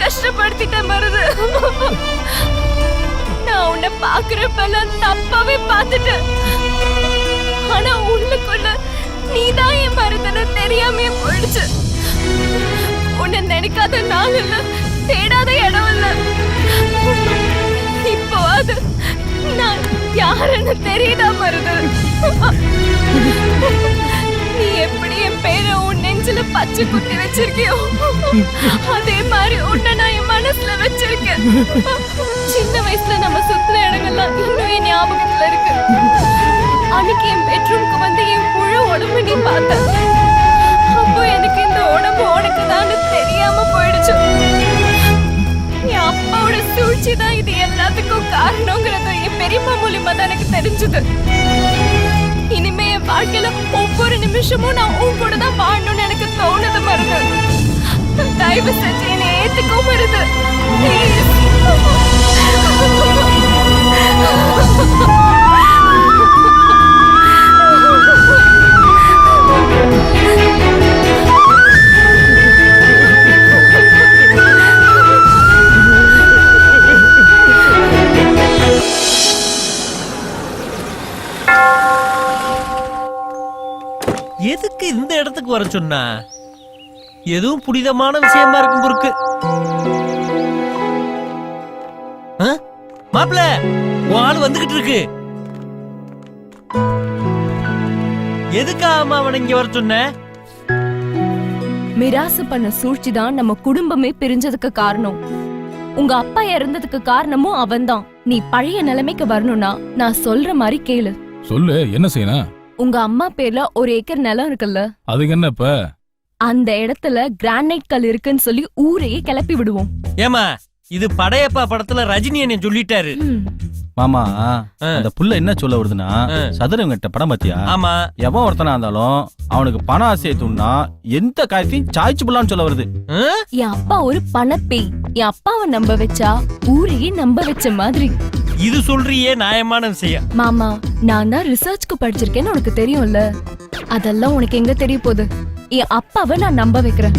கஷ்டப்படுத்திட்டேன் மருது. நான் உன்னை பாக்குறப்பெல்லாம் தப்பாவே பார்த்துட்டேன். ஆனா உள்ளுக்குள்ள நீதான் என் மருதுன்னு தெரியாமே போயிடுச்சு. உன்னை நினைக்காத நாள் இல்ல, தேடாத இடம் இல்ல. இப்போ அது நான் யாருன்னு தெரியுதா மருது? நீ எப்படி என் பேரை உன் நெஞ்சில பச்சை குத்தி வச்சிருக்கியோ அதே மாதிரி உன்னை நான் என் மனசுல வச்சிருக்கேன். சின்ன வயசுல நம்ம சுத்தின இடங்கள்லாம் இன்னும் என் ஞாபகத்துல இருக்கு. அன்னைக்கு என் பெட்ரூம்க்கு வந்து என் முழு உடம்பு நீ பார்த்த. அப்போ எனக்கு இந்த உடம்பு உனக்கு தான் தெரியாம போயிடுச்சு. என் அப்பாவோட சூழ்ச்சி தான் இது எல்லாத்துக்கும் காரணங்கிறது என் பெரியம்மா மூலியமா தான் எனக்கு தெரிஞ்சது. இனிமே என் வாழ்க்கையில ஒவ்வொரு நிமிஷமும் நான் உன் கூட தான் வாழணும்னு எனக்கு தோணுது மருது. தயவு செஞ்சு என்னை ஏத்துக்கோ மருது. எதுக்கு இந்த இடத்துக்கு வர சொன்னா? எதுவும் புனிதமான விஷயமா இருக்கும் பொருக்கு. மாப்பிள்ள, உன் ஆள் வந்துகிட்டு இருக்கு. எதுக்கு ஆமா அவன் இங்க வர சொன்ன? மிராசு பண்ண சூழ்ச்சி தான் நம்ம குடும்பமே பிரிஞ்சதுக்கு காரணம். உங்க அப்பா இறந்ததுக்கு காரணமும் அவன்தான். நீ பழைய நிலைமைக்கு வரணும்னா நான் சொல்ற மாதிரி கேளு. சொல்லு, என்ன செய்யணும்? உங்க அம்மா பேர்ல 1 ஏக்கர் நிலம் இருக்குல்ல, அதுக்கு என்ன இப்ப? அந்த இடத்துல கிரானைட் கல் இருக்குன்னு சொல்லி ஊரையே கிளப்பி விடுவோம். ஏமா, இது படையப்பா படத்துல ரஜினி என்ன சொல்லிட்டாரு. மாமா, அந்த புள்ள என்ன சொல்ல வருதுன்னா, சதுரங்கிட்ட படம் பாத்தியா? ஆமா. எவன் ஒருத்தனா இருந்தாலும் அவனுக்கு பண ஆசையை தூண்டா எந்த காயத்தையும் சாய்ச்சி புள்ளான்னு சொல்ல வருது. என் அப்பா ஒரு பணப்பேய். என் அப்பாவை நம்ப வச்சா ஊரையே நம்ப வச்ச மாதிரி. இது சொல்றியே நியாயமான விஷயம். மாமா, நான் தான் ரிசர்ச்க்கு படிச்சிருக்கேன்னு உனக்கு தெரியும்ல. அதெல்லாம் உனக்கு எங்க தெரிய போகுது? என் அப்பாவை நான் நம்ப வைக்கிறேன்.